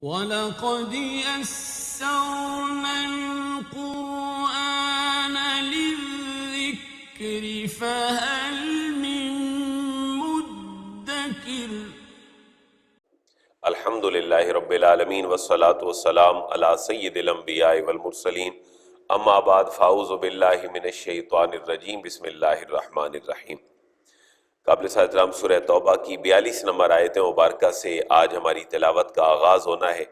وَلَقَدْ يَسَّرْنَا الْقُرْآنَ لِلذِّكْرِ فَهَلْ مِن مُّدَّكِرٍ۔ الحمد للہ رب العالمین والصلاة والسلام علی سید الانبیاء والمرسلین، اما بعد فاعوذ باللہ من الشیطان الرجیم، بسم اللہ الرحمن الرحیم۔ قابل احترام سورہ توبہ کی 42 نمبر آیت مبارکہ سے آج ہماری تلاوت کا آغاز ہونا ہے،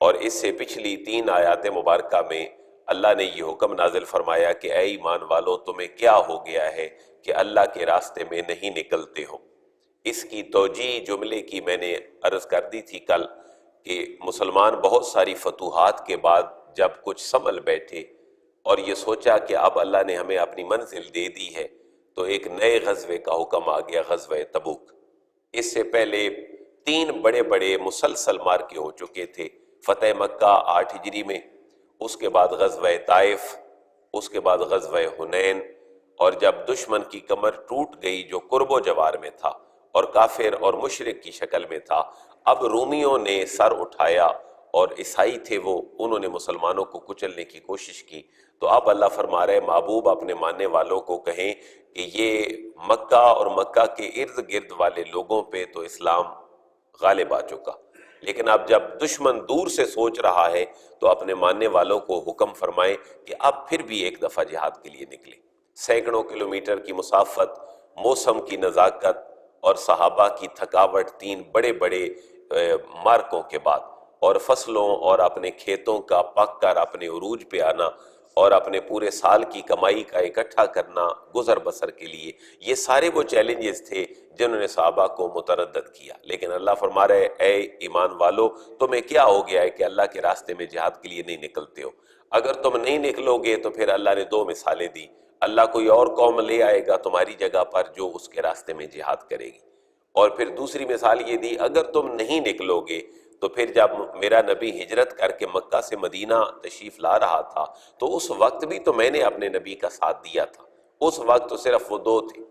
اور اس سے پچھلی 3 آیات مبارکہ میں اللہ نے یہ حکم نازل فرمایا کہ اے ایمان والو، تمہیں کیا ہو گیا ہے کہ اللہ کے راستے میں نہیں نکلتے ہو۔ اس کی توجیہ جملے کی میں نے عرض کر دی تھی کل کہ مسلمان بہت ساری فتوحات کے بعد جب کچھ سنبھل بیٹھے اور یہ سوچا کہ اب اللہ نے ہمیں اپنی منزل دے دی ہے، تو ایک نئے غزوے کا حکم آ گیا، غزوہ تبوک۔ اس سے پہلے 3 بڑے بڑے مسلسل مارکے ہو چکے تھے، فتح مکہ 8 ہجری میں، اس کے بعد غزوہ طائف، اس کے بعد غزوہ حنین، اور جب دشمن کی کمر ٹوٹ گئی جو قرب و جوار میں تھا اور کافر اور مشرک کی شکل میں تھا، اب رومیوں نے سر اٹھایا اور عیسائی تھے وہ، انہوں نے مسلمانوں کو کچلنے کی کوشش کی۔ تو اب اللہ فرما رہے محبوب اپنے ماننے والوں کو کہیں کہ یہ مکہ اور مکہ کے ارد گرد والے لوگوں پہ تو اسلام غالب آ چکا، لیکن اب جب دشمن دور سے سوچ رہا ہے تو اپنے ماننے والوں کو حکم فرمائیں کہ اب پھر بھی ایک دفعہ جہاد کے لیے نکلے۔ سینکڑوں کلومیٹر کی مسافت، موسم کی نزاکت اور صحابہ کی تھکاوٹ، 3 بڑے بڑے مارکوں کے بعد، اور فصلوں اور اپنے کھیتوں کا پک کر اپنے عروج پہ آنا اور اپنے پورے سال کی کمائی کا اکٹھا کرنا گزر بسر کے لیے، یہ سارے وہ چیلنجز تھے جنہوں نے صحابہ کو متردد کیا۔ لیکن اللہ فرما رہے اے ایمان والو، تمہیں کیا ہو گیا ہے کہ اللہ کے راستے میں جہاد کے لیے نہیں نکلتے ہو؟ اگر تم نہیں نکلو گے تو پھر اللہ نے 2 مثالیں دی، اللہ کوئی اور قوم لے آئے گا تمہاری جگہ پر جو اس کے راستے میں جہاد کرے گی، اور پھر دوسری مثال یہ دی اگر تم نہیں نکلو گے تو پھر جب میرا نبی ہجرت کر کے مکہ سے مدینہ تشریف لا رہا تھا تو اس وقت بھی تو میں نے اپنے نبی کا ساتھ دیا تھا، اس وقت تو صرف وہ 2 تھے،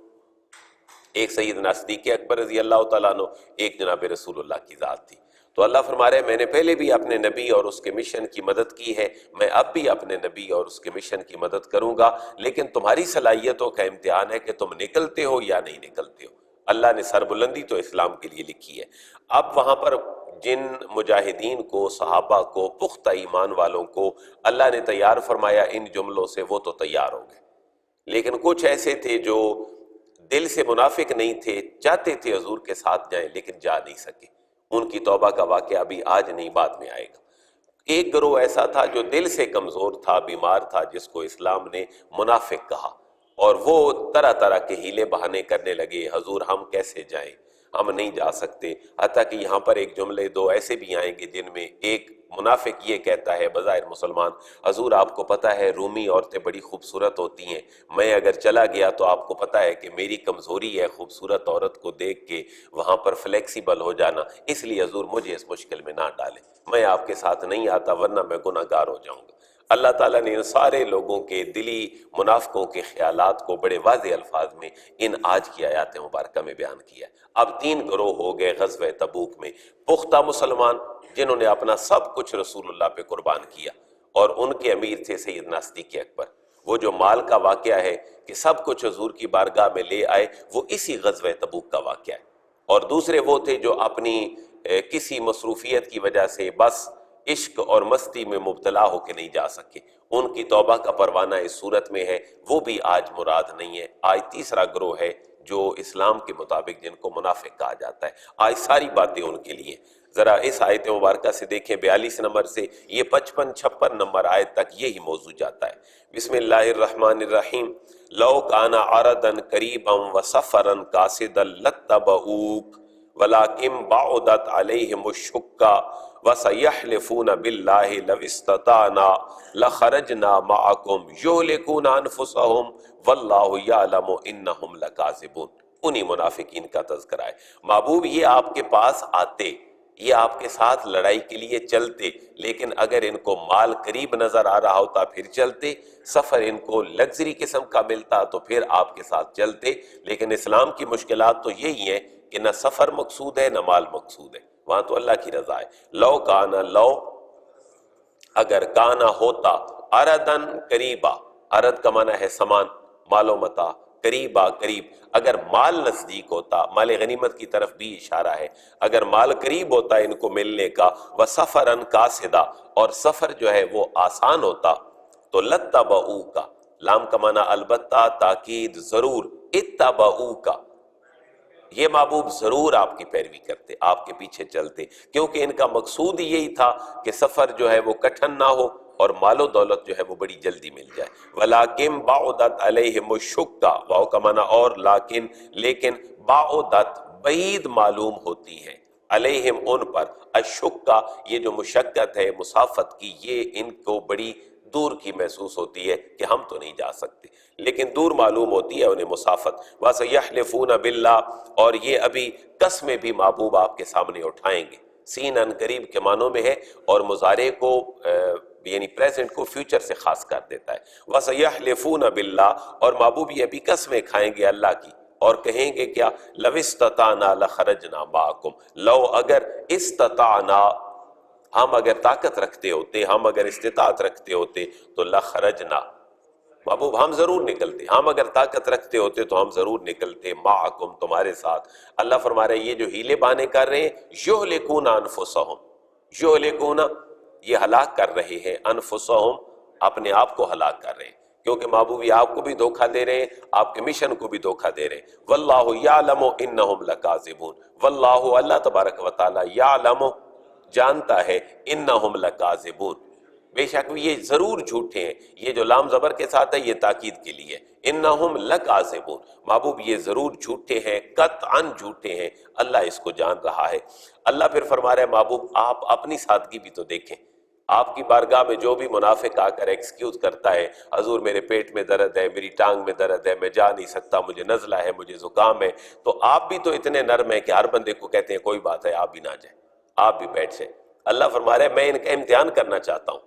ایک سیدنا صدیق اکبر رضی اللہ تعالیٰ عنہ، ایک جناب رسول اللہ کی ذات تھی۔ تو اللہ فرما رہے ہیں میں نے پہلے بھی اپنے نبی اور اس کے مشن کی مدد کی ہے، میں اب بھی اپنے نبی اور اس کے مشن کی مدد کروں گا، لیکن تمہاری صلاحیتوں کا امتحان ہے کہ تم نکلتے ہو یا نہیں نکلتے ہو۔ اللہ نے سربلندی تو اسلام کے لیے لکھی ہے۔ اب وہاں پر جن مجاہدین کو، صحابہ کو، پختہ ایمان والوں کو اللہ نے تیار فرمایا ان جملوں سے، وہ تو تیار ہو گئے، لیکن کچھ ایسے تھے جو دل سے منافق نہیں تھے، چاہتے تھے حضور کے ساتھ جائیں لیکن جا نہیں سکے، ان کی توبہ کا واقعہ ابھی آج نہیں بعد میں آئے گا۔ ایک گروہ ایسا تھا جو دل سے کمزور تھا، بیمار تھا، جس کو اسلام نے منافق کہا، اور وہ طرح طرح کے ہیلے بہانے کرنے لگے، حضور ہم کیسے جائیں، ہم نہیں جا سکتے، حتیٰ کہ یہاں پر ایک جملے 2 ایسے بھی آئیں گے جن میں ایک منافق یہ کہتا ہے بظاہر مسلمان، حضور آپ کو پتہ ہے رومی عورتیں بڑی خوبصورت ہوتی ہیں، میں اگر چلا گیا تو آپ کو پتہ ہے کہ میری کمزوری ہے خوبصورت عورت کو دیکھ کے وہاں پر فلیکسیبل ہو جانا، اس لیے حضور مجھے اس مشکل میں نہ ڈالیں، میں آپ کے ساتھ نہیں آتا ورنہ میں گناہ گار ہو جاؤں گا۔ اللہ تعالیٰ نے ان سارے لوگوں کے دلی منافقوں کے خیالات کو بڑے واضح الفاظ میں ان آج کی آیات مبارکہ میں بیان کیا ہے۔ اب 3 گروہ ہو گئے غزوہ تبوک میں، پختہ مسلمان جنہوں نے اپنا سب کچھ رسول اللہ پہ قربان کیا، اور ان کے امیر تھے سیدنا صدیق اکبر۔ وہ جو مال کا واقعہ ہے کہ سب کچھ حضور کی بارگاہ میں لے آئے، وہ اسی غزوہ تبوک کا واقعہ ہے۔ اور دوسرے وہ تھے جو اپنی کسی مصروفیت کی وجہ سے بس عشق اور مستی میں مبتلا ہو کے نہیں جا سکے، ان کی توبہ کا پروانہ اس صورت میں ہے، وہ بھی آج مراد نہیں ہے۔ آج تیسرا گروہ ہے جو اسلام کے مطابق جن کو منافق کہا جاتا ہے، آج ساری باتیں ان کے لیے۔ ذرا اس آیت مبارکہ سے دیکھیں 42 نمبر سے یہ 55-56 نمبر آیت تک یہی موضوع جاتا ہے۔ بسم اللہ الرحمن الرحیم، لو کان عرضا قریبا وسفرا قاصدا لاتبعوک ولكن بعدت عليهم الشقة وسيحلفون بالله لو استطعنا لخرجنا معكم يهلكون أنفسهم والله يعلم إنهم لكاذبون۔ انہی منافقین کا تذکرہ ہے۔ محبوب یہ آپ کے پاس آتے، یہ آپ کے ساتھ لڑائی کے لیے چلتے، لیکن اگر ان کو مال قریب نظر آ رہا ہوتا پھر چلتے، سفر ان کو لگزری قسم کا ملتا تو پھر آپ کے ساتھ چلتے، لیکن اسلام کی مشکلات تو یہی ہیں کہ نہ سفر مقصود ہے نہ مال مقصود ہے، وہاں تو اللہ کی رضا ہے۔ لو کانا، لو اگر، کانا ہوتا، اردن قریبا، ارد کا معنی ہے سامان، مال و متاع، قریبا قریب، اگر مال نزدیک ہوتا، مال غنیمت کی طرف بھی اشارہ ہے، اگر مال قریب ہوتا ان کو ملنے کا، وسفرن قاصدا، اور سفر جو ہے وہ آسان ہوتا، تو لتبعوکا، لام کا معنی البتہ، تاکید، ضرور، اتبعوکا، یہ محبوب ضرور آپ کی پیروی کرتے، آپ کے پیچھے چلتے، کیونکہ ان کا مقصود یہی تھا کہ سفر جو ہے وہ کٹھن نہ ہو اور مال و دولت جو ہے وہ بڑی جلدی مل جائے۔ وَلَٰكِن بَعُدَتْ عَلَيْهِمُ الشُّقَّةُ، واو کا معنی اور، لیکن بعدت بعید معلوم ہوتی ہے، علیہم ان پر، الشقہ یہ جو مشقت ہے مسافت کی، یہ ان کو بڑی دور کی محسوس ہوتی ہے کہ ہم تو نہیں جا سکتے، لیکن دور معلوم ہوتی ہے انہیں مسافت۔ وَسَيَحْلِفُونَ بِاللَّهِ، اور یہ ابھی قسمیں بھی محبوب آپ کے سامنے اٹھائیں گے، سین ان قریب کے معنوں میں ہے اور مضارع کو یعنی پریزنٹ کو فیوچر سے خاص کر دیتا ہے۔ وَسَيَحْلِفُونَ بِاللَّهِ، اور محبوب یہ ابھی قسمیں کھائیں گے اللہ کی اور کہیں گے کیا، لَوِ اسْتَطَعْنَا لَخَرَجْنَا مَعَكُمْ، لو اگر استطعنا، ہم اگر طاقت رکھتے ہوتے، ہم اگر استطاعت رکھتے ہوتے تو لخرجنا، محبوب ہم ضرور نکلتے، ہم اگر طاقت رکھتے ہوتے تو ہم ضرور نکلتے، معکم تمہارے ساتھ۔ اللہ فرما رہے ہیں یہ جو ہیلے بانے کر رہے ہیں، یہلکون انفسہم، یہلکون یہ ہلاک کر رہے ہیں، انفسہم اپنے آپ کو ہلاک کر رہے ہیں، کیونکہ محبوب یہ آپ کو بھی دھوکہ دے رہے ہیں، آپ کے مشن کو بھی دھوکہ دے رہے ہیں۔ واللہ یعلم انہم لکاذبون، واللہ اللہ تبارک و تعالی یعلم جانتا ہے، انہم لکاذبون بے شک یہ ضرور جھوٹے ہیں، یہ جو لام زبر کے ساتھ ہے یہ تاکید کے لیے، انہم لکاذبون، محبوب یہ ضرور جھوٹے ہیں، قطعاً جھوٹے ہیں، اللہ اس کو جان رہا ہے۔ اللہ پھر فرما رہا ہے محبوب آپ اپنی سادگی بھی تو دیکھیں، آپ کی بارگاہ میں جو بھی منافق آ کر ایکسکیوز کرتا ہے، حضور میرے پیٹ میں درد ہے، میری ٹانگ میں درد ہے، میں جا نہیں سکتا، مجھے نزلہ ہے، مجھے زکام ہے، تو آپ بھی تو اتنے نرم ہیں کہ ہر بندے کو کہتے ہیں کوئی بات ہے آپ بھی نہ جائیں، آپ بھی بیٹھ جائیں۔ اللہ فرما رہا ہے میں ان کا امتحان کرنا چاہتا ہوں،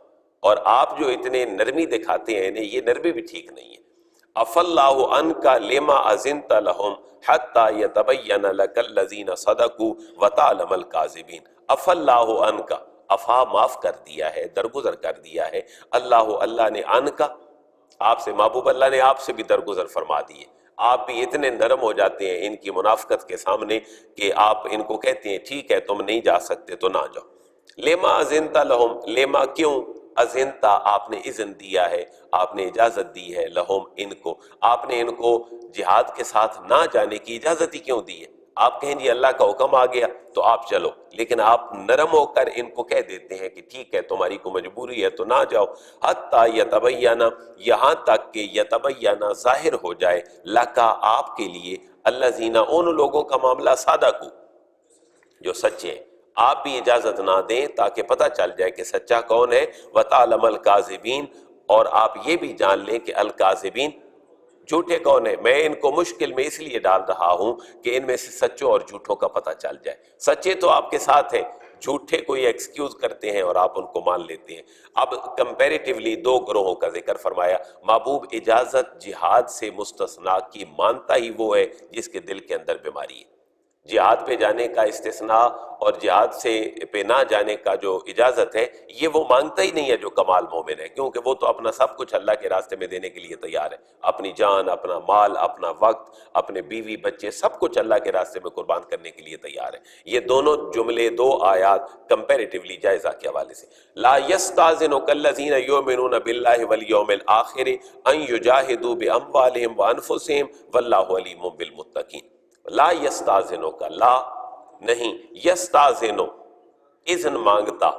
اور آپ جو اتنے نرمی دکھاتے ہیں یہ نرمی بھی ٹھیک نہیں ہے۔ عَفَا اللَّهُ عَنْكَ لِمَا أَذِنْتَ لَهُمْ حَتَّى يَتَبَيَّنَ لَكَ الَّذِينَ صَدَقُوا وَتَعْلَمَ الْكَاذِبِينَ، عَفَا اللَّهُ عَنْكَ، عفا معاف کر دیا ہے، درگزر کر دیا ہے، اللہ نے عنکا آپ سے، محبوب اللہ نے آپ سے بھی درگزر فرما دیے، آپ بھی اتنے نرم ہو جاتے ہیں ان کی منافقت کے سامنے کہ آپ ان کو کہتے ہیں ٹھیک ہے تم نہیں جا سکتے تو نہ جاؤ۔ لیما اذنت لہم، لیما کیوں، اذنتا آپ نے اذن دیا ہے، آپ نے اجازت دی ہے، لہم ان کو، آپ نے ان کو جہاد کے ساتھ نہ جانے کی اجازت ہی کیوں دی ہے؟ آپ کہیں جی اللہ کا حکم آ گیا تو آپ چلو، لیکن آپ نرم ہو کر ان کو کہہ دیتے ہیں کہ ٹھیک ہے تمہاری کو مجبوری ہے تو نہ جاؤ، حتیٰ یتبینہ، یہاں تک کہ یتبینہ ظاہر ہو جائے، لکا آپ کے لیے، الذین ان لوگوں کا معاملہ صادقو جو سچے ہیں، آپ بھی اجازت نہ دیں تاکہ پتہ چل جائے کہ سچا کون ہے، وَتَعْلَمَ الْكَاذِبِينَ، اور آپ یہ بھی جان لیں کہ الکاذبین جھوٹے کون ہیں۔ میں ان کو مشکل میں اس لیے ڈال رہا ہوں کہ ان میں سے سچوں اور جھوٹوں کا پتہ چل جائے، سچے تو آپ کے ساتھ ہیں، جھوٹے کوئی ایکسکیوز کرتے ہیں اور آپ ان کو مان لیتے ہیں۔ اب کمپیریٹیولی دو گروہوں کا ذکر فرمایا، محبوب اجازت جہاد سے مستثنیٰ کی مانتا ہی وہ ہے جس کے دل کے اندر بیماری ہے، جہاد پہ جانے کا استثناء اور جہاد سے پہ نہ جانے کا جو اجازت ہے یہ وہ مانگتا ہی نہیں ہے جو کمال مومن ہے، کیونکہ وہ تو اپنا سب کچھ اللہ کے راستے میں دینے کے لیے تیار ہے، اپنی جان، اپنا مال، اپنا وقت، اپنے بیوی بچے، سب کچھ اللہ کے راستے میں قربان کرنے کے لیے تیار ہے۔ یہ دونوں جملے، دو آیات کمپیریٹیولی جائزہ کے حوالے سے، لا یستاذنک الذین یؤمنون باللہ والیوم الآخر ان یجاہدوا باموالہم وانفسہم واللہ علیم بالمتقین۔ لا یستاذنو کا لا نہیں، یستاذنو اذن مانگتا،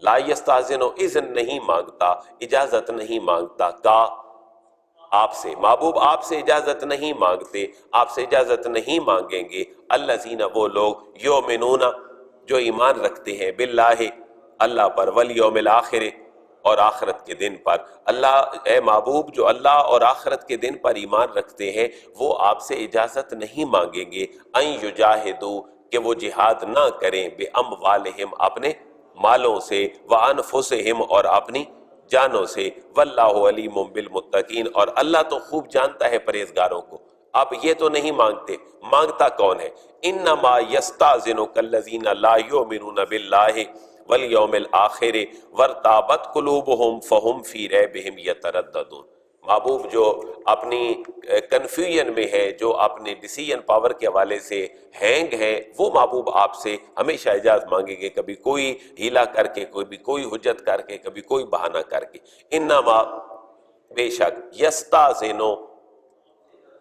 لا یستاذنو اذن نہیں مانگتا، اجازت نہیں مانگتا، کا آپ سے، محبوب آپ سے اجازت نہیں مانگتے، آپ سے اجازت نہیں مانگیں گے، الذین وہ لوگ یؤمنون جو ایمان رکھتے ہیں، باللہ اللہ پر، والیوم الآخر اور آخرت کے دن پر۔ اللہ اے محبوب جو اللہ اور آخرت کے دن پر ایمان رکھتے ہیں وہ آپ سے اجازت نہیں مانگیں گے ان یجاہدو کہ وہ جہاد نہ کریں، باموالہم اپنے مالوں سے، وانفسہم اور اپنی جانوں سے، واللہ علیم بالمتقین اور اللہ تو خوب جانتا ہے پرہیزگاروں کو۔ اب یہ تو نہیں مانگتے، مانگتا کون ہے؟ انما یستاذنک الذین لا یؤمنون باللہ والیوم الآخر وارتابت قلوبہم فہم فی ریبہم یترددون۔ محبوب جو اپنی کنفیوژن میں ہے، جو اپنے ڈیسیژن پاور کے حوالے سے ہینگ ہے، وہ محبوب آپ سے ہمیشہ اجازت مانگیں گے، کبھی کوئی ہیلا کر کے، کبھی کوئی حجت کر کے، کبھی کوئی بہانہ کر کے۔ انما بے شک یستاذنو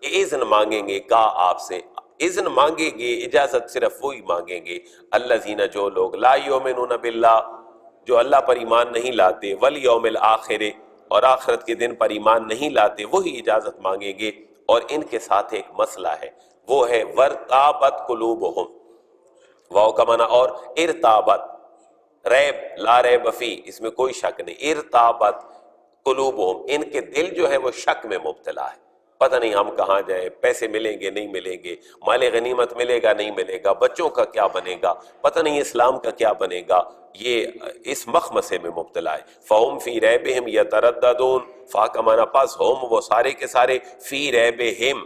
اذن مانگیں گے، کا آپ سے اذن مانگیں گے، اجازت صرف وہی مانگیں گے، الذین جو لوگ لا یؤمنون باللہ جو اللہ پر ایمان نہیں لاتے، والیوم الآخر اور آخرت کے دن پر ایمان نہیں لاتے، وہی اجازت مانگیں گے۔ اور ان کے ساتھ ایک مسئلہ ہے، وہ ہے ورتابت قلوبہم، واو کا معنی اور ارتابت، ریب لا ریب فی، اس میں کوئی شک نہیں، ارتابت قلوبہم، ان کے دل جو ہے وہ شک میں مبتلا ہے، پتہ نہیں ہم کہاں جائیں، پیسے ملیں گے نہیں ملیں گے، مال غنیمت ملے گا نہیں ملے گا، بچوں کا کیا بنے گا، پتہ نہیں اسلام کا کیا بنے گا، یہ اس مخمسے میں مبتلا ہے۔ فہم فی ریبہم یترددون، فا کا معنی پس، ہم وہ سارے کے سارے، فی ریبہم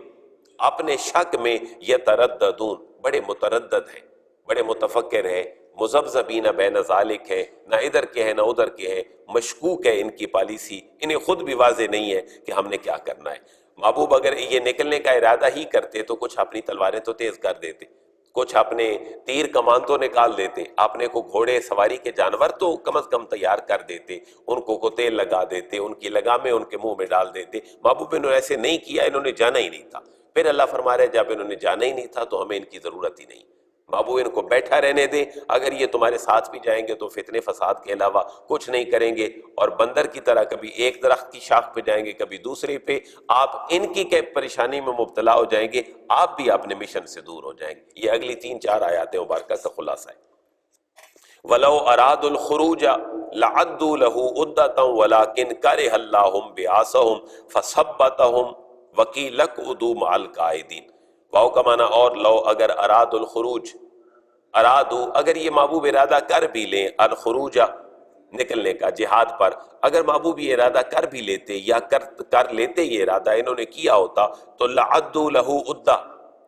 اپنے شک میں، یترددون بڑے متردد ہیں، بڑے متفکر ہیں، مذبذبین بین ذالک ہے، نہ ادھر کے ہیں نہ ادھر کے ہیں، مشکوک ہے ان کی پالیسی، انہیں خود بھی واضح نہیں ہے کہ ہم نے کیا کرنا ہے۔ محبوب اگر یہ نکلنے کا ارادہ ہی کرتے تو کچھ اپنی تلواریں تو تیز کر دیتے، کچھ اپنے تیر کمان تو نکال دیتے، اپنے کو گھوڑے سواری کے جانور تو کم از کم تیار کر دیتے، ان کو تیل لگا دیتے، ان کی لگامیں ان کے منہ میں ڈال دیتے۔ محبوب انہوں نے ایسے نہیں کیا، انہوں نے جانا ہی نہیں تھا۔ پھر اللہ فرما رہے جب انہوں نے جانا ہی نہیں تھا تو ہمیں ان کی ضرورت ہی نہیں، بابو ان کو بیٹھا رہنے دیں، اگر یہ تمہارے ساتھ بھی جائیں گے تو فتنے فساد کے علاوہ کچھ نہیں کریں گے، اور بندر کی طرح کبھی ایک درخت کی شاخ پہ جائیں گے کبھی دوسرے پہ، آپ ان کی پریشانی میں مبتلا ہو جائیں گے، آپ بھی اپنے مشن سے دور ہو جائیں گے۔ یہ اگلی 3-4 آیات مبارکہ کا خلاصہ ہے۔ وَلَوْ أَرَادُوا الْخُرُوجَ لَعَدُّوا لَهُ عُدَّةً وَلَكِنْ كَرِهَ اللَّهُ بِعَاثَهُمْ فَثَبَّتَهُمْ وَقِيلَ اقْعُدُوا مَعَ الْقَاعِدِينَ۔ واو کا معنی اور، لو اگر اراد الخروج، ارادو اگر یہ محبوب ارادہ کر بھی لیں، الخروج نکلنے کا جہاد پر، اگر محبوب یہ ارادہ کر بھی لیتے یا کر لیتے یہ ارادہ انہوں نے کیا ہوتا تو لعدوا لہو عدہ،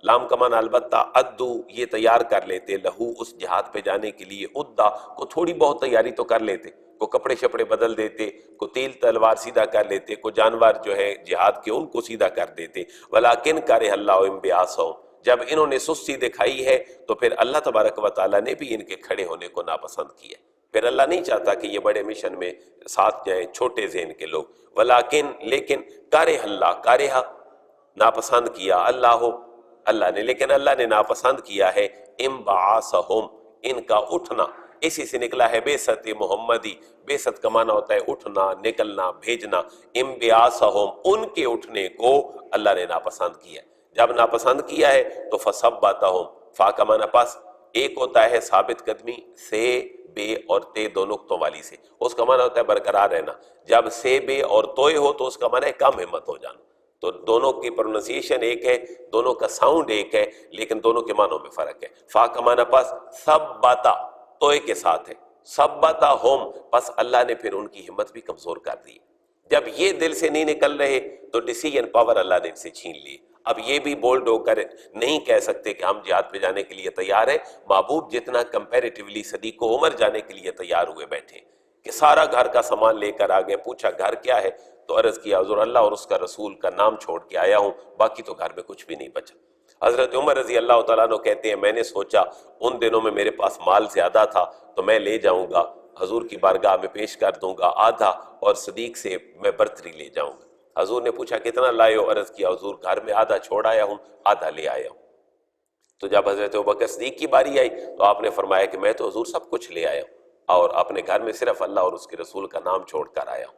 لام کا معنی البتہ، عدو یہ تیار کر لیتے، لہو اس جہاد پہ جانے کے لیے، عدہ کو تھوڑی بہت تیاری تو کر لیتے، کو کپڑے شپڑے بدل دیتے، کو تیل تلوار سیدھا کر لیتے، کو جانور جو ہے جہاد کے ان کو سیدھا کر دیتے۔ ولیکن کرہ اللہ انبعاثہم، جب انہوں نے سستی دکھائی ہے تو پھر اللہ تبارک و تعالیٰ نے بھی ان کے کھڑے ہونے کو ناپسند کیا، پھر اللہ نہیں چاہتا کہ یہ بڑے مشن میں ساتھ جائیں چھوٹے ذہن کے لوگ۔ ولیکن لیکن کرہ اللہ، کرہ ناپسند کیا، اللہ نے، لیکن اللہ نے ناپسند کیا ہے انبعاثہم ان کا اٹھنا، اسی سے نکلا ہے بعثت محمدی، بعثت کا معنی ہوتا ہے اٹھنا، نکلنا، بھیجنا، انبعاثہم ان کے اٹھنے کو اللہ نے ناپسند کیا۔ جب ناپسند کیا ہے تو فثبتہم، فا کا معنی پس، ایک ہوتا ہے ثابت قدمی، سے بے اور تے دو نقطوں والی سے، اس کا معنی ہوتا ہے برقرار رہنا، جب سے بے اور توئے ہو تو اس کا معنی ہے کم ہمت ہو جانا، تو دونوں کی پروننسیشن ایک ہے، دونوں کا ساؤنڈ ایک ہے، لیکن دونوں کے معنوں میں فرق ہے۔ فا کا معنی پس ثبتا، توئے کے ساتھ ہے، ثبتہم، پس اللہ نے پھر ان کی ہمت بھی کمزور کر دی۔ جب یہ دل سے نہیں نکل رہے تو ڈیسیژن پاور اللہ نے ان سے چھین لی، اب یہ بھی بولڈ ہو کر نہیں کہہ سکتے کہ ہم جہاد پہ جانے کے لیے تیار ہیں۔ محبوب جتنا کمپیریٹیولی صدیق عمر جانے کے لیے تیار ہوئے بیٹھے کہ سارا گھر کا سامان لے کر آگئے، پوچھا گھر کیا ہے تو عرض کیا حضور اللہ اور اس کا رسول کا نام چھوڑ کے آیا ہوں، باقی تو گھر میں کچھ بھی نہیں بچا۔ حضرت عمر رضی اللہ تعالیٰ عنہ کہتے ہیں میں نے سوچا ان دنوں میں میرے پاس مال زیادہ تھا تو میں لے جاؤں گا، حضور کی بارگاہ میں پیش کر دوں گا آدھا، اور صدیق سے میں برتری لے جاؤں گا۔ حضور نے پوچھا کتنا لائے ہو؟ عرض کیا حضور گھر میں آدھا چھوڑ آیا ہوں، آدھا لے آیا ہوں۔ تو جب حضرت ابوبکر صدیق کی باری آئی تو آپ نے فرمایا کہ میں تو حضور سب کچھ لے آیا ہوں اور اپنے گھر میں صرف اللہ اور اس کے رسول کا نام چھوڑ کر آیا ہوں۔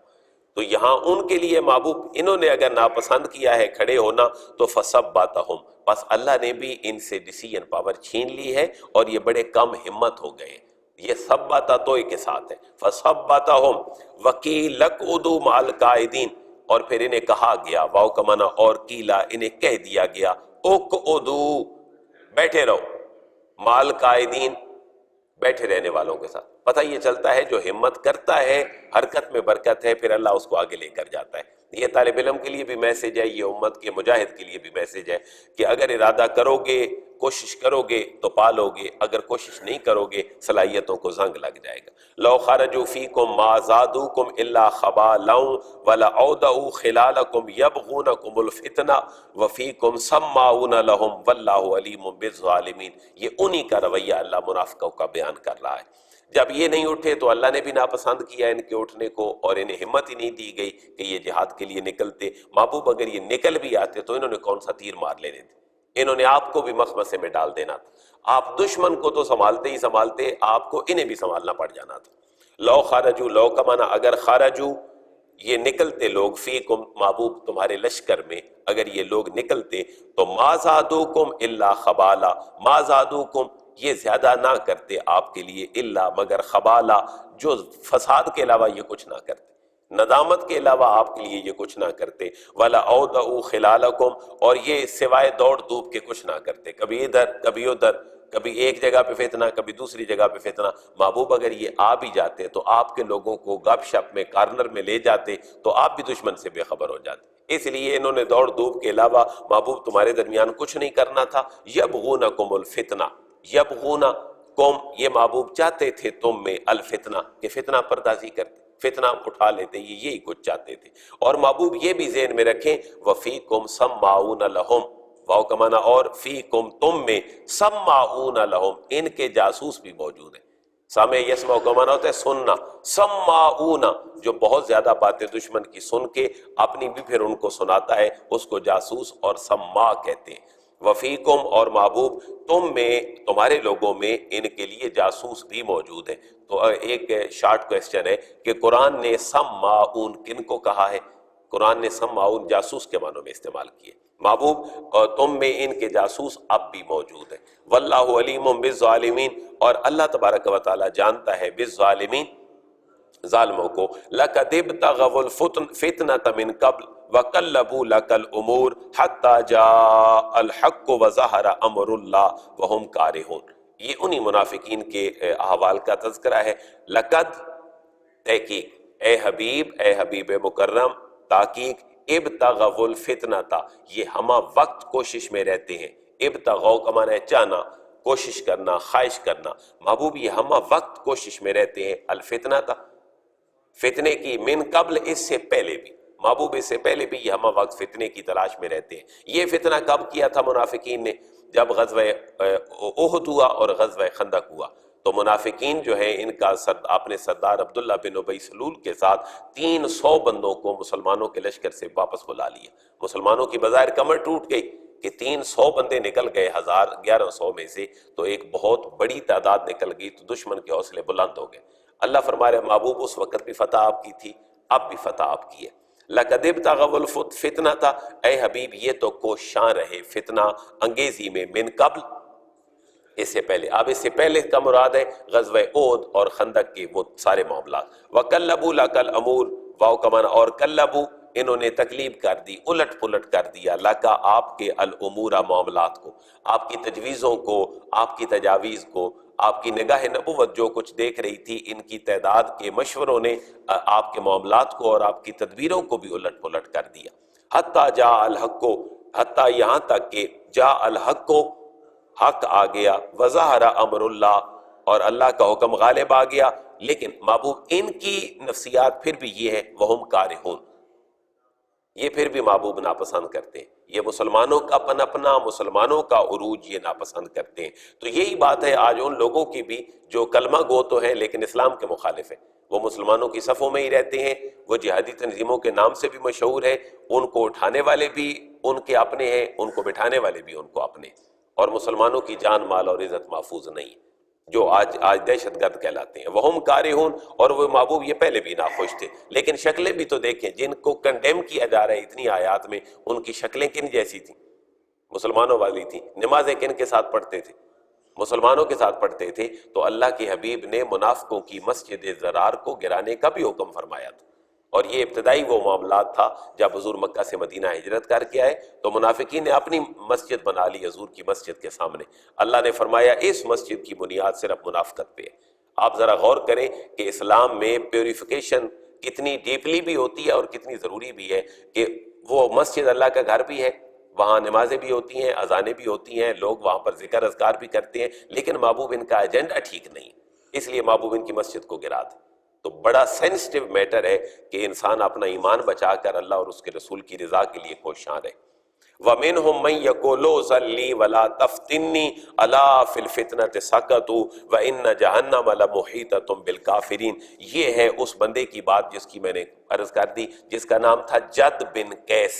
تو یہاں ان کے لیے محبوب انہوں نے اگر ناپسند کیا ہے کھڑے ہونا تو فثبتہم، بس اللہ نے بھی ان سے ڈیسیژن پاور چھین لی ہے اور یہ بڑے کم ہمت ہو گئے۔ یہ ثبتا توئے کے ساتھ ہے، فثبتہم وقیل اقعدوا مع القاعدین، اور پھر انہیں کہا گیا، واو کا معنی اور، کیلا انہیں کہہ دیا گیا، اقعدوا بیٹھے رہو، مع القاعدین بیٹھے رہنے والوں کے ساتھ۔ پتہ یہ چلتا ہے جو ہمت کرتا ہے حرکت میں برکت ہے، پھر اللہ اس کو آگے لے کر جاتا ہے۔ یہ طالب علم کے لیے بھی میسیج ہے، یہ امت کے مجاہد کے لیے بھی میسیج ہے کہ اگر ارادہ کرو گے، کوشش کرو گے تو پالو گے، اگر کوشش نہیں کرو گے صلاحیتوں کو زنگ لگ جائے گا۔ لو خرجوا فیکم ما زادوکم الا خبالا ولعودوا خلالکم یبغونکم الفتنہ وفیکم سماعون لهم واللہ علیم بالظالمین۔ یہ انہی کا رویہ اللہ منافقوں کا بیان کر رہا ہے۔ جب یہ نہیں اٹھے تو اللہ نے بھی ناپسند کیا ان کے اٹھنے کو، اور انہیں ہمت ہی نہیں دی گئی کہ یہ جہاد کے لیے نکلتے۔ محبوب اگر یہ نکل بھی آتے تو انہوں نے کون سا تیر مار لینے تھے، انہوں نے آپ کو بھی مخمصے میں ڈال دینا تھا۔ آپ دشمن کو تو سنبھالتے ہی سنبھالتے، آپ کو انہیں بھی سنبھالنا پڑ جانا تھا۔ لو خرجو، لو کا معنی اگر خرجو، یہ نکلتے لوگ، فیکم محبوب تمہارے لشکر میں اگر یہ لوگ نکلتے تو ما زادوکم الا خبالا، ما زادوکم یہ زیادہ نہ کرتے آپ کے لیے، الا مگر خبالا جو فساد کے علاوہ یہ کچھ نہ کرتے، ندامت کے علاوہ آپ کے لیے یہ کچھ نہ کرتے، ولا اودعوا خلالکم اور یہ سوائے دوڑ دھوپ کے کچھ نہ کرتے، کبھی ادھر کبھی ادھر، کبھی ایک جگہ پہ فتنہ کبھی دوسری جگہ پہ فتنہ۔ محبوب اگر یہ آ بھی جاتے تو آپ کے لوگوں کو گپ شپ میں کارنر میں لے جاتے تو آپ بھی دشمن سے بے خبر ہو جاتے۔ اس لیے انہوں نے دوڑ دھوپ کے علاوہ محبوب تمہارے درمیان کچھ نہیں کرنا تھا۔ یبغونکم الفتنہ، یبغونکم یہ محبوب چاہتے تھے تم میں الفتنہ کہ فتنہ پردازی کرتے، فتنہ اٹھا لیتے، یہ یہی کچھ چاہتے تھے۔ اور محبوب یہ بھی ذہن میں رکھیں وفیکم سماعون لہم، واو کا معنی اور فیکم تم میں، سماعون لہم ان کے جاسوس بھی موجود ہیں۔ سامع یسمع کا معنی ہوتا ہے سننا، سماعون جو بہت زیادہ باتیں دشمن کی سن کے اپنی بھی پھر ان کو سناتا ہے، اس کو جاسوس اور سماع کہتے ہیں۔ وفیکم اور محبوب تم میں، تمہارے لوگوں میں ان کے لیے جاسوس بھی موجود ہیں۔ تو ایک شارٹ کویسچن ہے کہ قرآن نے سماعون کن کو کہا ہے؟ قرآن نے سماعون جاسوس کے معنوں میں استعمال کیے۔ محبوب اور تم میں ان کے جاسوس اب بھی موجود ہیں۔ واللہ علیم بالظالمین اور اللہ تبارک و تعالی جانتا ہے بالظالمین ظالموں کو۔ لقد ابتغوا الفتنة من قبل وقلبوا لك الامور حتى جاء الحق وظهر امر الله وهم كارهون۔ یہ انہی منافقین کے احوال کا تذکرہ ہے۔ لقد تحقیق، اے حبیب مکرم، تحقیق ابتغوا الفتنة یہ ہمہ وقت کوشش میں رہتے ہیں۔ ابتغوا کا معنی ہے چاہنا، کوشش کرنا، خواہش کرنا۔ محبوب یہ ہمہ وقت کوشش میں رہتے ہیں الفتنة فتنے کی، من قبل اس سے پہلے بھی، محبوب اس سے پہلے بھی یہ ہمہ وقت فتنے کی تلاش میں رہتے ہیں۔ یہ فتنہ کب کیا تھا منافقین نے؟ جب غزوہ احد ہوا اور غزوہ خندق ہوا تو منافقین جو ہیں ان کا اپنے سردار عبداللہ بن ابی سلول کے ساتھ 300 بندوں کو مسلمانوں کے لشکر سے واپس بلا لیا۔ مسلمانوں کی بظاہر کمر ٹوٹ گئی کہ 300 بندے نکل گئے 1100 میں سے، تو ایک بہت بڑی تعداد نکل گئی، تو دشمن کے حوصلے بلند ہو گئے۔ اللہ فرما رہے محبوب اس وقت بھی فتح آپ کی تھی، اب بھی فتح آپ کی ہے۔ لقد ابتغوا الفتنة اے حبیب یہ تو کوشاں رہے فتنہ انگیزی میں، من قبل اس سے پہلے۔ اب اس سے پہلے کا مراد ہے غزوہ احد اور خندق کے وہ سارے معاملات۔ وَقَلَّبُوا لَكَ الْأَمُورِ واو کا معنی اور قلبوا انہوں نے تقلیب کر دی، الٹ پلٹ کر دیا، لکا آپ کے الامور معاملات کو، آپ کی تجویزوں کو، آپ کی تجاویز کو، آپ کی نگاہ نبوت جو کچھ دیکھ رہی تھی، ان کی تعداد کے مشوروں نے آپ کے معاملات کو اور آپ کی تدبیروں کو بھی الٹ پلٹ کر دیا۔ حتیٰ جاء الحق، حتیٰ یہاں تک کہ جاء الحق حق آ گیا، وظہر امر اللہ اور اللہ کا حکم غالب آ گیا۔ لیکن محبوب ان کی نفسیات پھر بھی یہ ہے وہم کارہون، یہ پھر بھی محبوب ناپسند کرتے ہیں، یہ مسلمانوں کا پنپنا، مسلمانوں کا عروج یہ ناپسند کرتے ہیں۔ تو یہی بات ہے آج ان لوگوں کی بھی جو کلمہ گو تو ہیں لیکن اسلام کے مخالف ہیں، وہ مسلمانوں کی صفوں میں ہی رہتے ہیں، وہ جہادی تنظیموں کے نام سے بھی مشہور ہیں، ان کو اٹھانے والے بھی ان کے اپنے ہیں، ان کو بٹھانے والے بھی ان کو اپنے، اور مسلمانوں کی جان مال اور عزت محفوظ نہیں، جو آج دہشت گرد کہلاتے ہیں۔ وہم کارہون اور وہ محبوب یہ پہلے بھی ناخوش تھے، لیکن شکلیں بھی تو دیکھیں، جن کو کنڈیم کیا جا رہا ہے اتنی آیات میں، ان کی شکلیں کن جیسی تھیں؟ مسلمانوں والی تھیں۔ نمازیں کن کے ساتھ پڑھتے تھے؟ مسلمانوں کے ساتھ پڑھتے تھے۔ تو اللہ کے حبیب نے منافقوں کی مسجد زرار کو گرانے کا بھی حکم فرمایا تھا، اور یہ ابتدائی وہ معاملات تھا جب حضور مکہ سے مدینہ ہجرت کر کے آئے تو منافقین نے اپنی مسجد بنا لی حضور کی مسجد کے سامنے. اللہ نے فرمایا اس مسجد کی بنیاد صرف منافقت پہ ہے. آپ ذرا غور کریں کہ اسلام میں پیوریفیکیشن کتنی ڈیپلی بھی ہوتی ہے اور کتنی ضروری بھی ہے کہ وہ مسجد اللہ کا گھر بھی ہے، وہاں نمازیں بھی ہوتی ہیں، اذانیں بھی ہوتی ہیں، لوگ وہاں پر ذکر اذکار بھی کرتے ہیں، لیکن محبوب ان کا ایجنڈا ٹھیک نہیں، اس لیے محبوب ان کی مسجد کو گرا دے. تو بڑا سینسٹیو میٹر ہے کہ انسان اپنا ایمان بچا کر اللہ اور اس کے رسول کی رضا کے لیے کوشاں رہے. وَمِنْهُمْ مَنْ يَقُولُ ذَلِّي وَلَا تَفْتِنِّي أَلَا فِي الْفِتْنَةِ سَقَطُوا وَإِنَّ جَهَنَّمَ لَمُحِيطَةٌ بِالْكَافِرِينَ. یہ ہے اس بندے کی بات جس کی میں نے عرض کر دی، جس کا نام تھا جد بن قیس،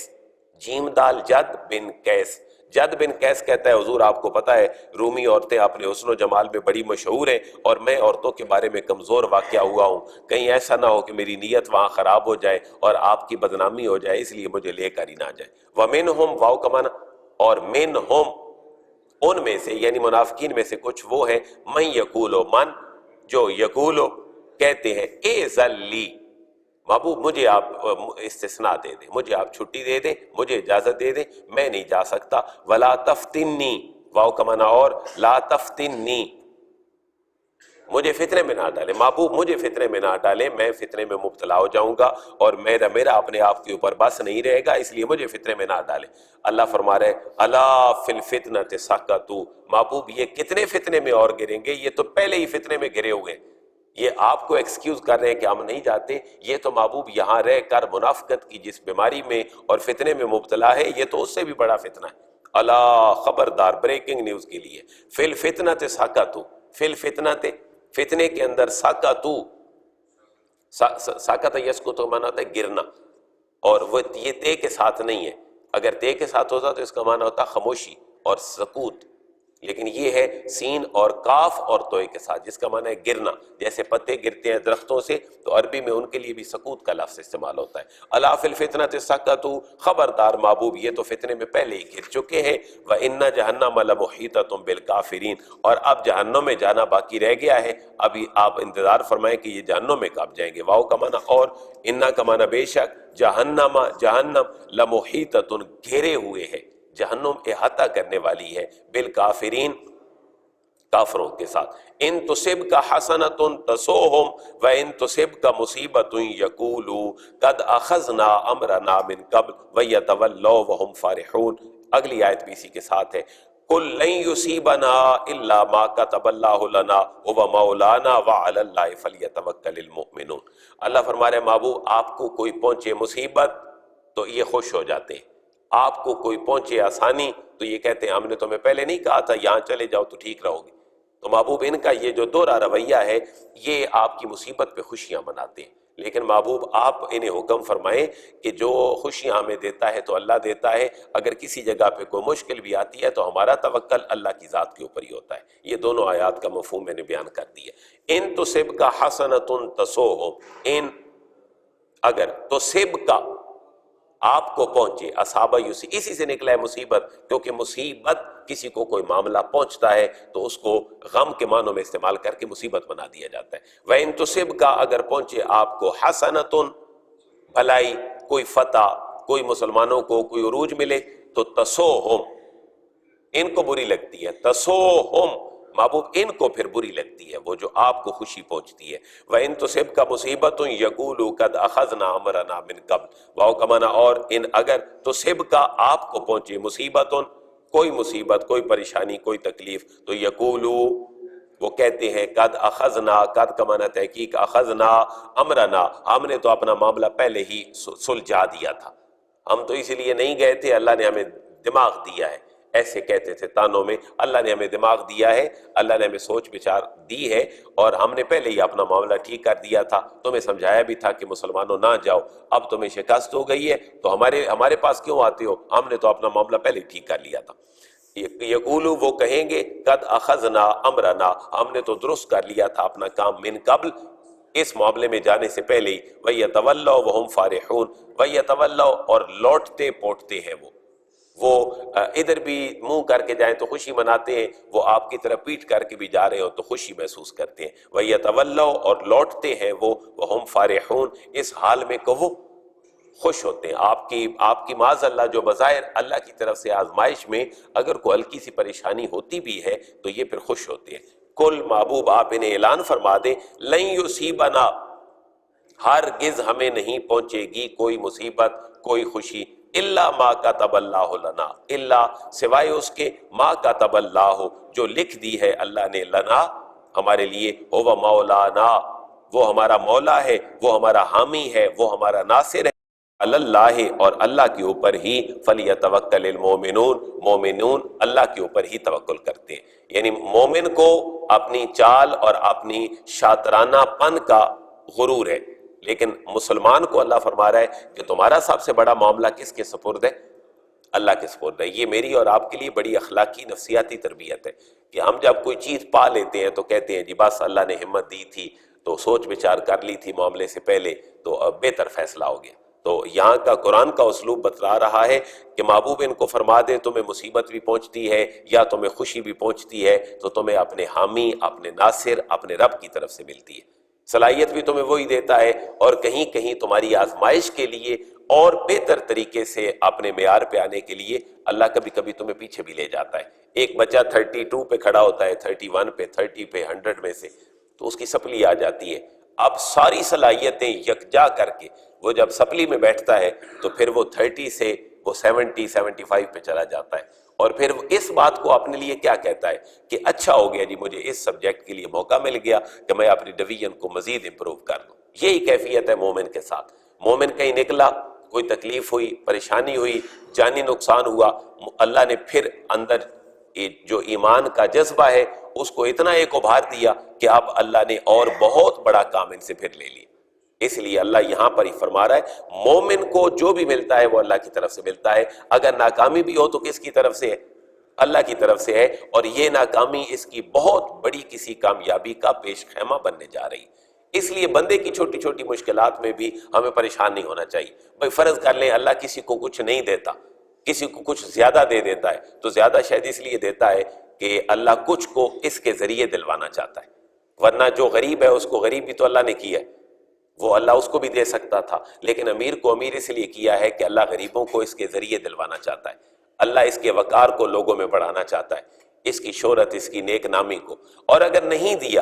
جیم دال جد بن قیس. جد بن قیس کہتا ہے حضور آپ کو پتہ ہے رومی عورتیں اپنے حسن و جمال میں بڑی مشہور ہیں اور میں عورتوں کے بارے میں کمزور واقع ہوا ہوں، کہیں ایسا نہ ہو کہ میری نیت وہاں خراب ہو جائے اور آپ کی بدنامی ہو جائے، اس لیے مجھے لے کر ہی نہ جائے. وَمِنْهُمْ واو کا معنی اور منہم ان میں سے یعنی منافقین میں سے کچھ وہ ہیں من یقولو من جو یقولو کہتے ہیں اے ذلی محبوب مجھے آپ استثناء دے دیں، مجھے آپ چھٹی دے دیں، مجھے اجازت دے دیں، میں نہیں جا سکتا. ولا تفتنی واو کا معنی اور لا تفتنی مجھے فتنے میں نہ ڈالے، محبوب مجھے فتنے میں نہ ڈالے، میں فتنے میں مبتلا ہو جاؤں گا اور میرا اپنے آپ کے اوپر بس نہیں رہے گا، اس لیے مجھے فتنے میں نہ ڈالے. اللہ فرما رہے الا فی الفتنۃ سقطوا محبوب یہ کتنے فتنے میں اور گریں گے، یہ تو پہلے ہی فتنے میں گرے ہوئے. یہ آپ کو ایکسکیوز کر رہے ہیں کہ ہم نہیں جاتے، یہ تو محبوب یہاں رہ کر منافقت کی جس بیماری میں اور فتنے میں مبتلا ہے یہ تو اس سے بھی بڑا فتنہ ہے. اللہ خبردار بریکنگ نیوز کے لیے فی الفتنۃ سقطوا فی الفتنۃ فتنے کے اندر سقطوا سقط یسقط تو معنی ہوتا ہے گرنا اور وہ یہ تے کے ساتھ نہیں ہے، اگر تے کے ساتھ ہوتا تو اس کا معنی ہوتا خاموشی اور سکوت، لیکن یہ ہے سین اور کاف اور توئے کے ساتھ جس کا معنی ہے گرنا. جیسے پتے گرتے ہیں درختوں سے تو عربی میں ان کے لیے بھی سکوت کا لفظ استعمال ہوتا ہے. الا فی الفتنۃ سقطوا خبردار محبوب یہ تو فتنے میں پہلے ہی گر چکے ہیں. وَإِنَّ جَهَنَّمَ لَمُحِيطَةٌ بِالْكَافِرِينَ اور اب جہنم میں جانا باقی رہ گیا ہے. ابھی آپ انتظار فرمائیں کہ یہ جہنم میں کب جائیں گے. واو کا معنی اور انا کا معنی بے شک جہنم لمحیطۃ گھیرے ہوئے ہے، جہنم احاطہ کرنے والی ہے بالکافرین کافروں کے ساتھ. ان تصب کا حسنۃ تسوہم و ان تصب کا مصیبت یقولوا قد اخذنا امرنا من قبل ویتولوا وهم فرحون. اگلی آیت بھی اسی کے ساتھ ہے قل لن یصیبنا الا ما كتب اللہ لنا هو مولانا وعلی اللہ فلیتوکل المؤمنون. اللہ فرما رہے محبوب آپ کو کوئی پہنچے مصیبت تو یہ خوش ہو جاتے ہیں، آپ کو کوئی پہنچے آسانی تو یہ کہتے ہیں ہم نے تمہیں پہلے نہیں کہا تھا یہاں چلے جاؤ تو ٹھیک رہو گے. تو محبوب ان کا یہ جو دوہرا رویہ ہے یہ آپ کی مصیبت پہ خوشیاں مناتے ہیں، لیکن محبوب آپ انہیں حکم فرمائیں کہ جو خوشیاں ہمیں دیتا ہے تو اللہ دیتا ہے، اگر کسی جگہ پہ کوئی مشکل بھی آتی ہے تو ہمارا توکل اللہ کی ذات کے اوپر ہی ہوتا ہے. یہ دونوں آیات کا مفہوم میں نے بیان کر دیا. ان تصب کا حسنۃ تسوہم ان اگر تصب کا آپ کو پہنچے اصحابہ یوسی اسی سے نکلا ہے مصیبت، کیونکہ مصیبت کسی کو کوئی معاملہ پہنچتا ہے تو اس کو غم کے معنوں میں استعمال کر کے مصیبت بنا دیا جاتا ہے. وَإِن تُصِبْ کا اگر پہنچے آپ کو حسنۃ بھلائی، کوئی فتح، کوئی مسلمانوں کو کوئی عروج ملے تو تسوہم ان کو بری لگتی ہے، تسوہم محبوب ان کو پھر بری لگتی ہے وہ جو آپ کو خوشی پہنچتی ہے. وَإِن تُصِبْكَ مُصِيبَةٌ يَقُولُوا قَدْ أَخَذْنَا أَمْرَنَا مِنْ قَبْلُ واو کا معنی اور ان اگر تصبکا آپ کو پہنچے مصیبت کوئی مصیبت کوئی پریشانی کوئی تکلیف تو یقولوا وہ کہتے ہیں قد اخذنا قد کا معنی تحقیق اخذنا امرنا ہم نے تو اپنا معاملہ پہلے ہی سلجھا دیا تھا، ہم تو اسی لیے نہیں گئے تھے، اللہ نے ہمیں دماغ دیا ہے. ایسے کہتے تھے تانوں میں اللہ نے ہمیں دماغ دیا ہے، اللہ نے ہمیں سوچ بچار دی ہے اور ہم نے پہلے ہی اپنا معاملہ ٹھیک کر دیا تھا. تمہیں سمجھایا بھی تھا کہ مسلمانوں نہ جاؤ، اب تمہیں شکست ہو گئی ہے تو ہمارے پاس کیوں آتے ہو، ہم نے تو اپنا معاملہ پہلے ٹھیک کر لیا تھا. یقولو وہ کہیں گے قد اخذنا امرنا ہم نے تو درست کر لیا تھا اپنا کام من قبل اس معاملے میں جانے سے پہلے ہی. وَيَتَوَلَّوْا وَهُمْ فَارِحُونَ وَيَتَوَلَّوْا اور لوٹتے پوٹتے ہیں وہ وہ ادھر بھی منہ کر کے جائیں تو خوشی مناتے ہیں، وہ آپ کی طرف پیٹ کر کے بھی جا رہے ہو تو خوشی محسوس کرتے ہیں۔ وَيَتَوَلَّوْا، اور لوٹتے ہیں وہ، وَهُمْ فَارِحُونَ، اس حال میں کہ وہ خوش ہوتے ہیں۔ آپ کی معاذ اللہ جو بظاہر اللہ کی طرف سے آزمائش میں اگر کوئی ہلکی سی پریشانی ہوتی بھی ہے تو یہ پھر خوش ہوتے ہیں۔ کل محبوب آپ انہیں اعلان فرما دیں، لن یصیبنا، ہرگز ہمیں نہیں پہنچے گی کوئی مصیبت، کوئی خوشی، الا ما کتب اللہ لنا، الا سوائے اس کے، ما کتب اللہ، جو لکھ دی ہے اللہ نے، لنا ہمارے لیے، هو مولانا، وہ ہمارا مولا ہے، وہ ہمارا حامی ہے، وہ ہمارا ناصر ہے، اللہ، اور اللہ کے اوپر ہی فلیتوکل المومنون، مومنون اللہ کے اوپر ہی توکل کرتے ہیں۔ یعنی مومن کو اپنی چال اور اپنی شاطرانہ پن کا غرور ہے، لیکن مسلمان کو اللہ فرما رہا ہے کہ تمہارا سب سے بڑا معاملہ کس کے سپرد ہے؟ اللہ کے سپرد ہے۔ یہ میری اور آپ کے لیے بڑی اخلاقی نفسیاتی تربیت ہے کہ ہم جب کوئی چیز پا لیتے ہیں تو کہتے ہیں جی بس اللہ نے ہمت دی تھی تو سوچ بچار کر لی تھی معاملے سے پہلے تو اب بہتر فیصلہ ہو گیا۔ تو یہاں کا قرآن کا اسلوب بتلا رہا ہے کہ محبوب ان کو فرما دے تمہیں مصیبت بھی پہنچتی ہے یا تمہیں خوشی بھی پہنچتی ہے تو تمہیں اپنے حامی، اپنے ناصر، اپنے رب کی طرف سے ملتی ہے، صلاحیت بھی تمہیں وہی دیتا ہے، اور کہیں کہیں تمہاری آزمائش کے لیے اور بہتر طریقے سے اپنے معیار پہ آنے کے لیے اللہ کبھی کبھی تمہیں پیچھے بھی لے جاتا ہے۔ ایک بچہ 32 پہ کھڑا ہوتا ہے، 31 پہ، 30 پہ، 100 میں سے، تو اس کی سپلی آ جاتی ہے۔ اب ساری صلاحیتیں یکجا کر کے وہ جب سپلی میں بیٹھتا ہے تو پھر وہ 30 سے وہ 70 75 پہ چلا جاتا ہے، اور پھر وہ اس بات کو اپنے لیے کیا کہتا ہے کہ اچھا ہو گیا جی مجھے اس سبجیکٹ کے لیے موقع مل گیا کہ میں اپنی ڈویژن کو مزید امپروو کر لوں۔ یہی کیفیت ہے مومن کے ساتھ۔ مومن کہیں نکلا، کوئی تکلیف ہوئی، پریشانی ہوئی، جانی نقصان ہوا، اللہ نے پھر اندر جو ایمان کا جذبہ ہے اس کو اتنا ایک ابھار دیا کہ اب اللہ نے اور بہت بڑا کام ان سے پھر لے لیا۔ اس لیے اللہ یہاں پر ہی فرما رہا ہے مومن کو جو بھی ملتا ہے وہ اللہ کی طرف سے ملتا ہے، اگر ناکامی بھی ہو تو کس کی طرف سے ہے؟ اللہ کی طرف سے ہے، اور یہ ناکامی اس کی بہت بڑی کسی کامیابی کا پیش خیمہ بننے جا رہی۔ اس لیے بندے کی چھوٹی چھوٹی مشکلات میں بھی ہمیں پریشان نہیں ہونا چاہیے۔ بھئی فرض کر لیں اللہ کسی کو کچھ نہیں دیتا، کسی کو کچھ زیادہ دے دیتا ہے، تو زیادہ شاید اس لیے دیتا ہے کہ اللہ کچھ کو اس کے ذریعے دلوانا چاہتا ہے، ورنہ جو غریب ہے اس کو غریب بھی تو اللہ نے کیا ہے، وہ اللہ اس کو بھی دے سکتا تھا، لیکن امیر کو امیر اس لیے کیا ہے کہ اللہ غریبوں کو اس کے ذریعے دلوانا چاہتا ہے، اللہ اس کے وقار کو لوگوں میں بڑھانا چاہتا ہے، اس کی شہرت، اس کی نیک نامی کو۔ اور اگر نہیں دیا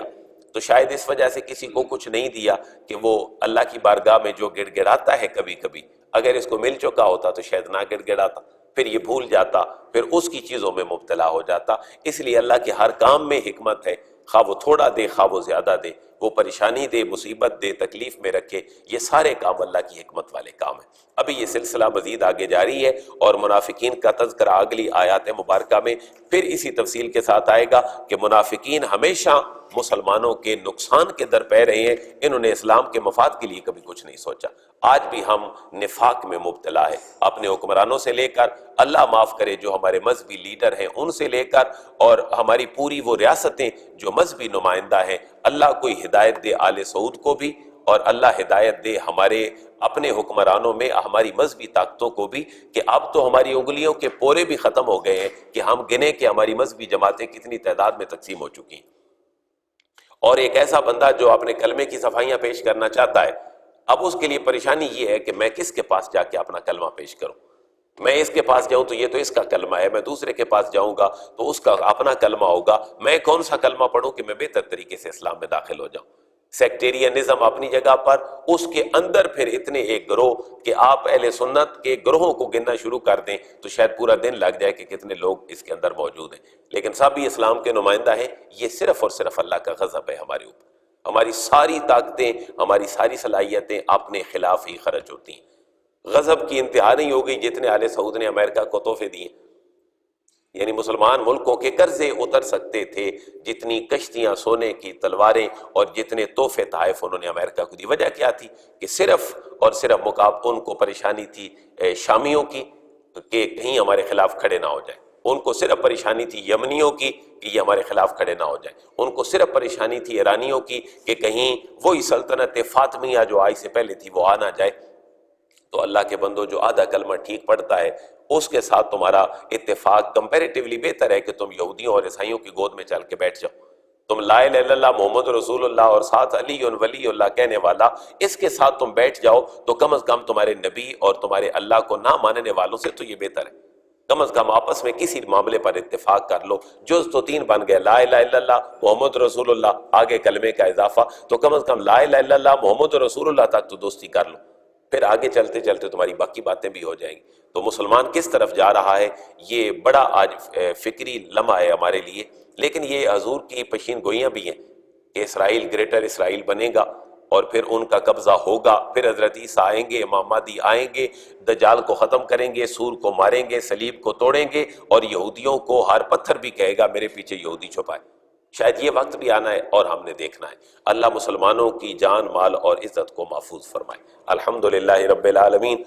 تو شاید اس وجہ سے کسی کو کچھ نہیں دیا کہ وہ اللہ کی بارگاہ میں جو گڑ گڑاتا ہے کبھی کبھی، اگر اس کو مل چکا ہوتا تو شاید نہ گڑ گڑاتا، پھر یہ بھول جاتا، پھر اس کی چیزوں میں مبتلا ہو جاتا۔ اس لیے اللہ کے ہر کام میں حکمت ہے، خواہ وہ تھوڑا دے خواہ وہ زیادہ دے، وہ پریشانی دے، مصیبت دے، تکلیف میں رکھے، یہ سارے کام اللہ کی حکمت والے کام ہیں۔ ابھی یہ سلسلہ مزید آگے جاری ہے اور منافقین کا تذکرہ اگلی آیات مبارکہ میں پھر اسی تفصیل کے ساتھ آئے گا کہ منافقین ہمیشہ مسلمانوں کے نقصان کے در پہ رہے ہیں، انہوں نے اسلام کے مفاد کے لیے کبھی کچھ نہیں سوچا۔ آج بھی ہم نفاق میں مبتلا ہے، اپنے حکمرانوں سے لے کر، اللہ معاف کرے جو ہمارے مذہبی لیڈر ہیں ان سے لے کر، اور ہماری پوری وہ ریاستیں جو مذہبی نمائندہ ہیں، اللہ کوئی ہدایت دے آل سعود کو بھی، اور اللہ ہدایت دے ہمارے اپنے حکمرانوں میں ہماری مذہبی طاقتوں کو بھی، کہ اب تو ہماری انگلیوں کے پورے بھی ختم ہو گئے ہیں کہ ہم گنے کہ ہماری مذہبی جماعتیں کتنی تعداد میں تقسیم ہو چکی ہیں۔ اور ایک ایسا بندہ جو اپنے کلمے کی صفائیاں پیش کرنا چاہتا ہے، اب اس کے لیے پریشانی یہ ہے کہ میں کس کے پاس جا کے اپنا کلمہ پیش کروں؟ میں اس کے پاس جاؤں تو یہ تو اس کا کلمہ ہے، میں دوسرے کے پاس جاؤں گا تو اس کا اپنا کلمہ ہوگا، میں کون سا کلمہ پڑھوں کہ میں بہتر طریقے سے اسلام میں داخل ہو جاؤں؟ سیکٹیرینزم اپنی جگہ پر، اس کے اندر پھر اتنے ایک گروہ کہ آپ اہل سنت کے گروہوں کو گننا شروع کر دیں تو شاید پورا دن لگ جائے کہ کتنے لوگ اس کے اندر موجود ہیں، لیکن سب ہی اسلام کے نمائندہ ہیں۔ یہ صرف اور صرف اللہ کا غضب ہے ہمارے اوپر، ہماری ساری طاقتیں، ہماری ساری صلاحیتیں اپنے خلاف ہی خرچ ہوتی ہیں۔ غضب کی انتہا نہیں ہو گئی جتنے آل سعود نے امریکہ کو تحفے دیے، یعنی مسلمان ملکوں کے قرضے اتر سکتے تھے، جتنی کشتیاں سونے کی، تلواریں اور جتنے تحفے تحائف انہوں نے امریکہ کو دی۔ وجہ کیا تھی کہ صرف اور صرف ان کو پریشانی تھی شامیوں کی کہ کہیں ہمارے خلاف کھڑے نہ ہو جائیں، ان کو صرف پریشانی تھی یمنیوں کی کہ یہ ہمارے خلاف کھڑے نہ ہو جائیں، ان کو صرف پریشانی تھی ایرانیوں کی کہ کہیں وہی سلطنت فاطمیہ جو آج سے پہلے تھی وہ آ نہ جائے۔ تو اللہ کے بندوں، جو آدھا کلمہ ٹھیک پڑھتا ہے اس کے ساتھ تمہارا اتفاق کمپیریٹیولی بہتر ہے کہ تم یہودیوں اور عیسائیوں کی گود میں چل کے بیٹھ جاؤ۔ تم لا الہ الا اللہ محمد رسول اللہ اور ساتھ علی ولی اللہ کہنے والا، اس کے ساتھ تم بیٹھ جاؤ تو کم از کم تمہارے نبی اور تمہارے اللہ کو نہ ماننے والوں سے تو یہ بہتر ہے۔ کم از کم آپس میں کسی معاملے پر اتفاق کر لو۔ جز تو 3 بن گئے، لا الہ الا اللہ محمد رسول اللہ، آگے کلمے کا اضافہ، تو کم از کم لا الہ الا اللہ محمد رسول اللہ تک تو دوستی کر لو، پھر آگے چلتے چلتے تمہاری باقی باتیں بھی ہو جائیں گی۔ تو مسلمان کس طرف جا رہا ہے، یہ بڑا آج فکری لمحہ ہے ہمارے لیے، لیکن یہ حضور کی پیشین گوئیاں بھی ہیں کہ اسرائیل گریٹر اسرائیل بنے گا اور پھر ان کا قبضہ ہوگا، پھر حضرت عیسیٰ آئیں گے، امام مہدی آئیں گے، دجال کو ختم کریں گے، سور کو ماریں گے، صلیب کو توڑیں گے، اور یہودیوں کو ہر پتھر بھی کہے گا میرے پیچھے یہودی چھپائے۔ شاید یہ وقت بھی آنا ہے اور ہم نے دیکھنا ہے۔ اللہ مسلمانوں کی جان مال اور عزت کو محفوظ فرمائے۔ الحمدللہ رب العالمین،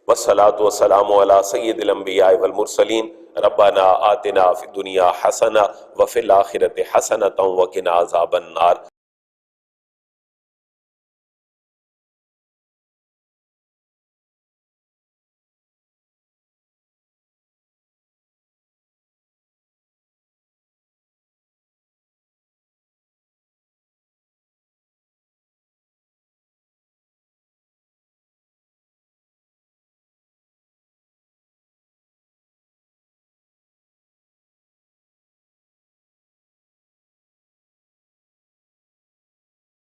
والصلاة والسلام علی سید الانبیاء والمرسلین، ربنا آتنا فی الدنیا حسنہ وفی الآخرۃ حسنۃ وقنا عذاب النار۔